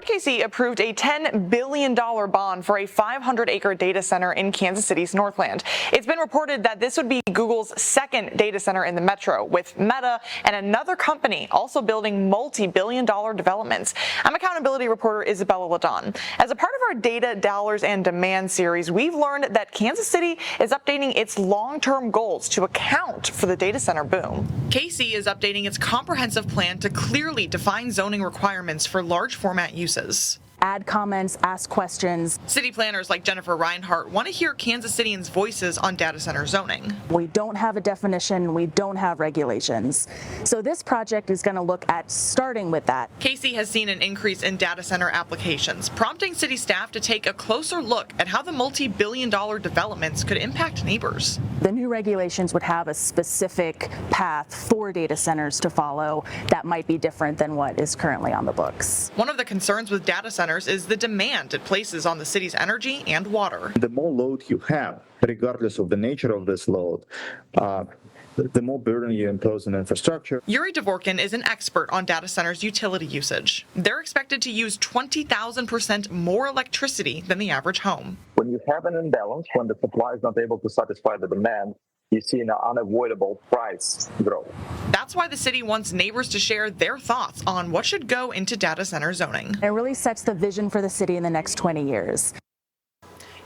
CPUC approved a $10 billion bond for a 500-acre data center in Kansas City's Northland. It's been reported that this would be Google's second data center in the metro, with Meta and another company also building multi-billion-dollar developments. I'm accountability reporter Isabella Ladon. As a part of our Data, Dollars, and Demand series, we've learned that Kansas City is updating its long-term goals to account for the data center boom. KC is updating its comprehensive plan to clearly define zoning requirements for large format uses. Add comments, ask questions. City planners like Jennifer Reinhart want to hear Kansas Cityans' voices on data center zoning. We don't have a definition, we don't have regulations. So this project is going to look at starting with that. KC has seen an increase in data center applications, prompting city staff to take a closer look at how the multi-billion-dollar developments could impact neighbors. The new regulations would have a specific path for data centers to follow that might be different than what is currently on the books. One of the concerns with data centers is the demand it places on the city's energy and water. The more load you have, regardless of the nature of this load, the more burden you impose on infrastructure. Yuri Dvorkin is an expert on data centers' utility usage. They're expected to use 20,000% more electricity than the average home. When you have an imbalance, when the supply is not able to satisfy the demand, you see an unavoidable price growth. That's why the city wants neighbors to share their thoughts on what should go into data center zoning. It really sets the vision for the city in the next 20 years.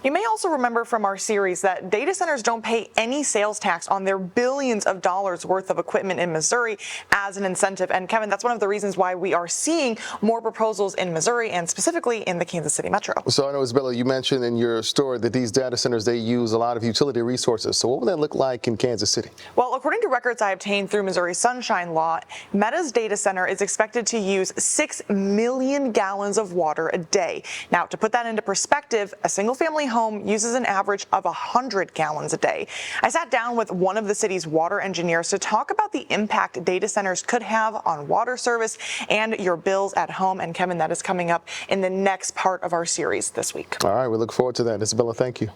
You may also remember from our series that data centers don't pay any sales tax on their billions of dollars worth of equipment in Missouri as an incentive. And Kevin, that's one of the reasons why we are seeing more proposals in Missouri and specifically in the Kansas City metro. So I know, Isabella, you mentioned in your story that these data centers, they use a lot of utility resources. So what will that look like in Kansas City? Well, according to records I obtained through Missouri Sunshine Law, Meta's data center is expected to use 6 million gallons of water a day. Now, to put that into perspective, a single-family home uses an average of 100 gallons a day. I sat down with one of the city's water engineers to talk about the impact data centers could have on water service and your bills at home. And Kevin, that is coming up in the next part of our series this week. All right, we look forward to that. Isabella, thank you.